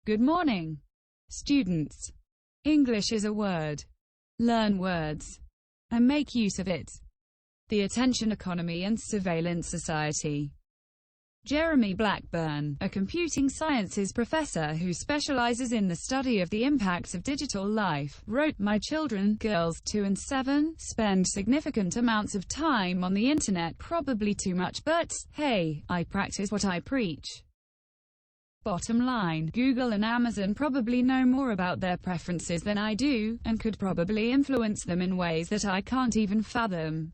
Good morning, students. English is a word. Learn words and make use of it. The attention economy and surveillance society. Jeremy Blackburn, a computing sciences professor who specializes in the study of the impacts of digital life, wrote, "My children, girls 2 and 7, spend significant amounts of time on the internet, probably too much, but, hey, I practice what I preach." Bottom line, Google and Amazon probably know more about their preferences than I do, and could probably influence them in ways that I can't even fathom.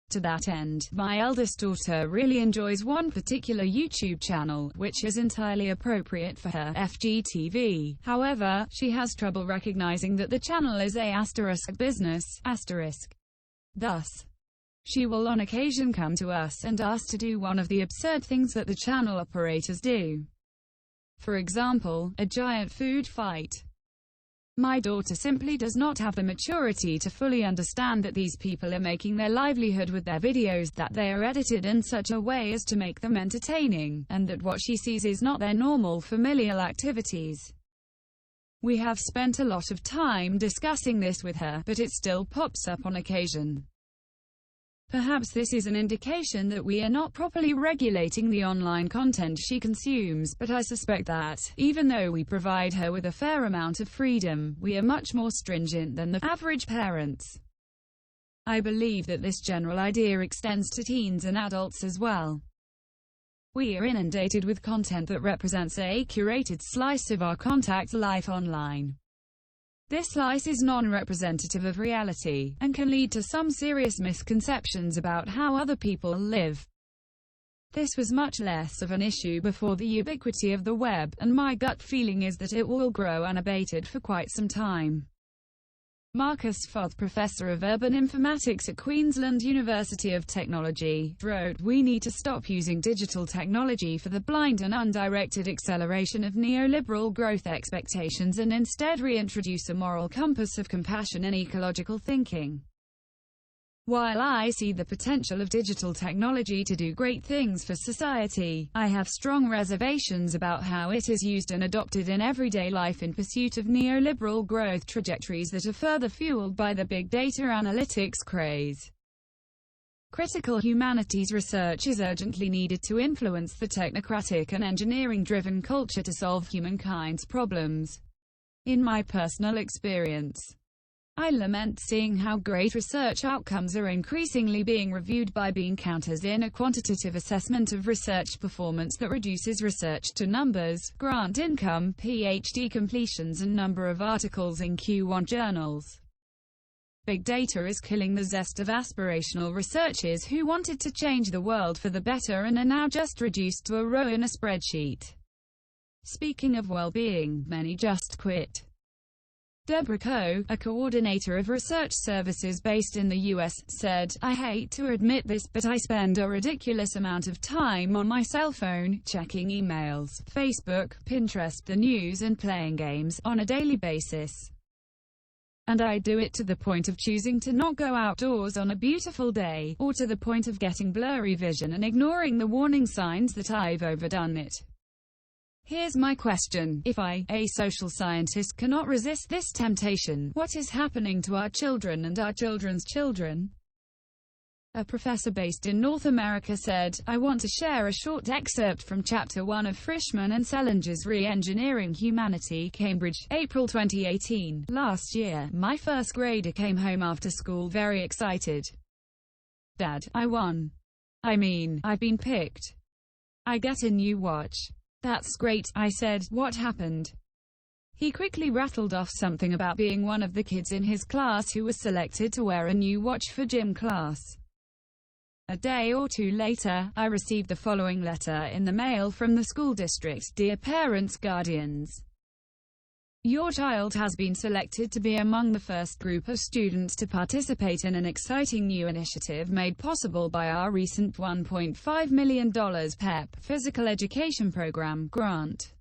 To that end, my eldest daughter really enjoys one particular YouTube channel, which is entirely appropriate for her, FGTV. However, she has trouble recognizing that the channel is a business, Thus, she will on occasion come to us and ask to do one of the absurd things that the channel operators do. For example, a giant food fight. My daughter simply does not have the maturity to fully understand that these people are making their livelihood with their videos, that they are edited in such a way as to make them entertaining, and that what she sees is not their normal familial activities. We have spent a lot of time discussing this with her, but it still pops up on occasion. Perhaps this is an indication that we are not properly regulating the online content she consumes, but I suspect that, even though we provide her with a fair amount of freedom, we are much more stringent than the average parents. I believe that this general idea extends to teens and adults as well. We are inundated with content that represents a curated slice of our contact life online. This slice is non-representative of reality, and can lead to some serious misconceptions about how other people live. This was much less of an issue before the ubiquity of the web, and my gut feeling is that it will grow unabated for quite some time. Marcus Foth, professor of urban informatics at Queensland University of Technology, wrote, "We need to stop using digital technology for the blind and undirected acceleration of neoliberal growth expectations and instead reintroduce a moral compass of compassion and ecological thinking." While I see the potential of digital technology to do great things for society, I have strong reservations about how it is used and adopted in everyday life in pursuit of neoliberal growth trajectories that are further fueled by the big data analytics craze. Critical humanities research is urgently needed to influence the technocratic and engineering-driven culture to solve humankind's problems. In my personal experience, I lament seeing how great research outcomes are increasingly being reviewed by bean counters in a quantitative assessment of research performance that reduces research to numbers, grant income, PhD completions and number of articles in Q1 journals. Big data is killing the zest of aspirational researchers who wanted to change the world for the better and are now just reduced to a row in a spreadsheet. Speaking of well-being, many just quit. Deborah Coe, a coordinator of research services based in the US, said, "I hate to admit this, but I spend a ridiculous amount of time on my cell phone, checking emails, Facebook, Pinterest, the news and playing games, on a daily basis. And I do it to the point of choosing to not go outdoors on a beautiful day, or to the point of getting blurry vision and ignoring the warning signs that I've overdone it." Here's my question. If I, a social scientist, cannot resist this temptation, what is happening to our children and our children's children? A professor based in North America said, "I want to share a short excerpt from Chapter 1 of Frischman and Selinger's Re-Engineering Humanity, Cambridge, April 2018. Last year, my first grader came home after school very excited. Dad, I won. I mean, I've been picked. I get a new watch. That's great," I said. "What happened?" He quickly rattled off something about being one of the kids in his class who was selected to wear a new watch for gym class. A day or two later, I received the following letter in the mail from the school district: "Dear parents, guardians, your child has been selected to be among the first group of students to participate in an exciting new initiative made possible by our recent $1.5 million PEP Physical Education Program grant.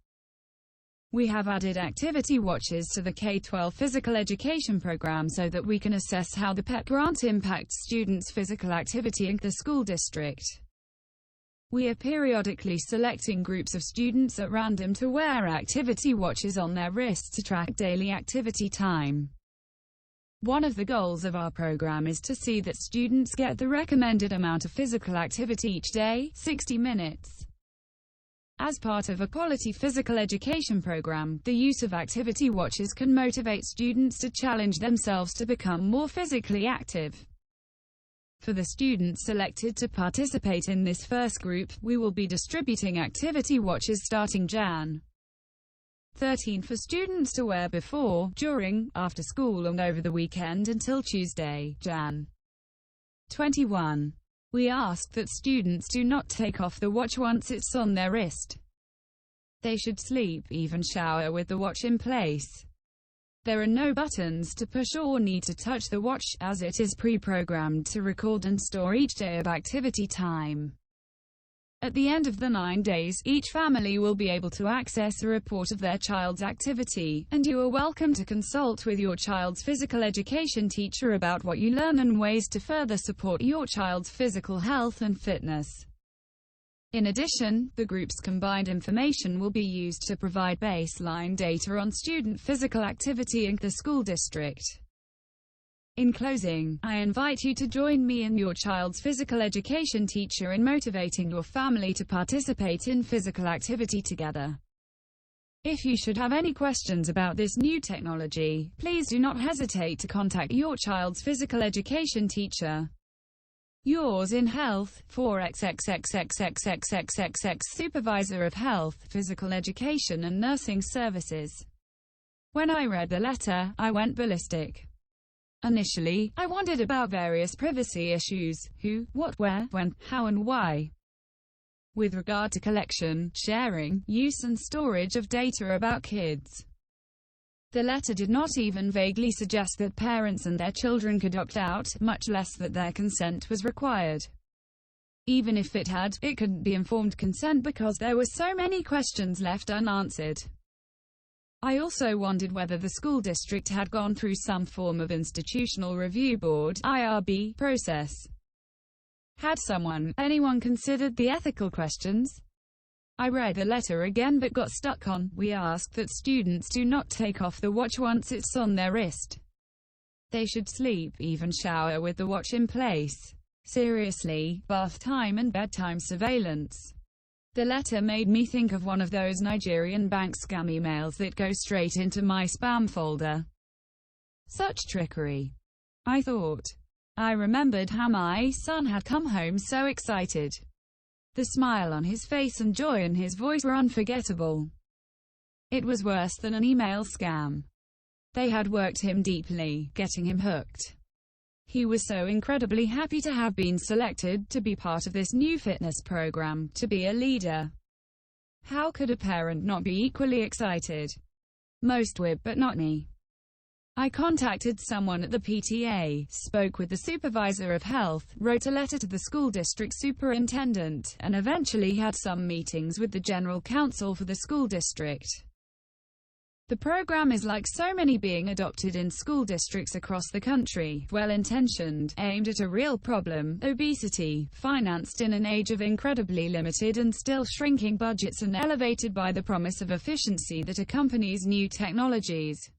We have added activity watches to the K-12 physical education program so that we can assess how the PEP grant impacts students' physical activity in the school district. We are periodically selecting groups of students at random to wear activity watches on their wrists to track daily activity time. One of the goals of our program is to see that students get the recommended amount of physical activity each day, 60 minutes. As part of a quality physical education program, the use of activity watches can motivate students to challenge themselves to become more physically active. For the students selected to participate in this first group, we will be distributing activity watches starting Jan. 13 for students to wear before, during, after school and over the weekend until Tuesday, Jan. 21. We ask that students do not take off the watch once it's on their wrist. They should sleep, even shower with the watch in place. There are no buttons to push or need to touch the watch, as it is pre-programmed to record and store each day of activity time. At the end of the 9 days, each family will be able to access a report of their child's activity, and you are welcome to consult with your child's physical education teacher about what you learn and ways to further support your child's physical health and fitness. In addition, the group's combined information will be used to provide baseline data on student physical activity in the school district. In closing, I invite you to join me and your child's physical education teacher in motivating your family to participate in physical activity together. If you should have any questions about this new technology, please do not hesitate to contact your child's physical education teacher. Yours in Health, 4XXXXXXXXX Supervisor of Health, Physical Education and Nursing Services. When I read the letter, I went ballistic. Initially, I wondered about various privacy issues: who, what, where, when, how and why. With regard to collection, sharing, use and storage of data about kids. The letter did not even vaguely suggest that parents and their children could opt out, much less that their consent was required. Even if it had, it couldn't be informed consent because there were so many questions left unanswered. I also wondered whether the school district had gone through some form of institutional review board (IRB) process. Had anyone considered the ethical questions? I read the letter again but got stuck on, we ask that students do not take off the watch once it's on their wrist. They should sleep, even shower with the watch in place. Seriously, bath time and bedtime surveillance. The letter made me think of one of those Nigerian bank scam emails that go straight into my spam folder. Such trickery. I thought. I remembered how my son had come home so excited. The smile on his face and joy in his voice were unforgettable. It was worse than an email scam. They had worked him deeply, getting him hooked. He was so incredibly happy to have been selected to be part of this new fitness program, to be a leader. How could a parent not be equally excited? Most would, but not me. I contacted someone at the PTA, spoke with the supervisor of health, wrote a letter to the school district superintendent, and eventually had some meetings with the general counsel for the school district. The program is like so many being adopted in school districts across the country, well-intentioned, aimed at a real problem, obesity, financed in an age of incredibly limited and still shrinking budgets and elevated by the promise of efficiency that accompanies new technologies.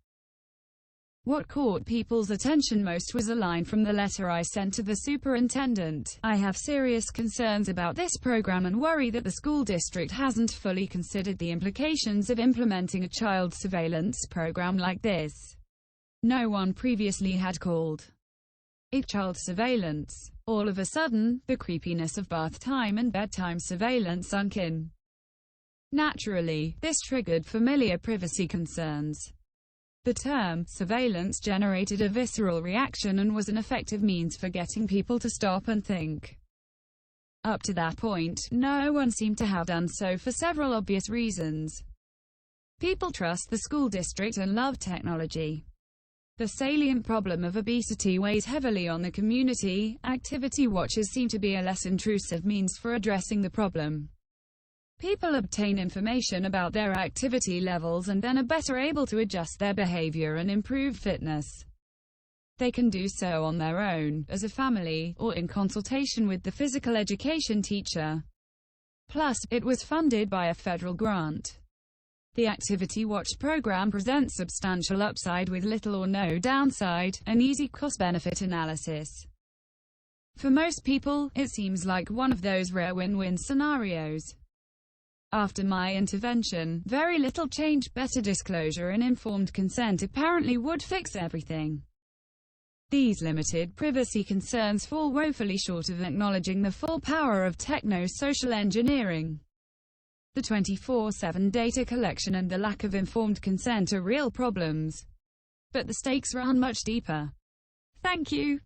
What caught people's attention most was a line from the letter I sent to the superintendent. I have serious concerns about this program and worry that the school district hasn't fully considered the implications of implementing a child surveillance program like this. No one previously had called it child surveillance. All of a sudden, the creepiness of bath time and bedtime surveillance sunk in. Naturally, this triggered familiar privacy concerns. The term surveillance generated a visceral reaction and was an effective means for getting people to stop and think. Up to that point, no one seemed to have done so for several obvious reasons. People trust the school district and love technology. The salient problem of obesity weighs heavily on the community. Activity watches seem to be a less intrusive means for addressing the problem. People obtain information about their activity levels and then are better able to adjust their behavior and improve fitness. They can do so on their own, as a family, or in consultation with the physical education teacher. Plus, it was funded by a federal grant. The Activity Watch program presents substantial upside with little or no downside, an easy cost-benefit analysis. For most people, it seems like one of those rare win-win scenarios. After my intervention, very little change, better disclosure and informed consent apparently would fix everything. These limited privacy concerns fall woefully short of acknowledging the full power of techno-social engineering. The 24/7 data collection and the lack of informed consent are real problems. But the stakes run much deeper. Thank you.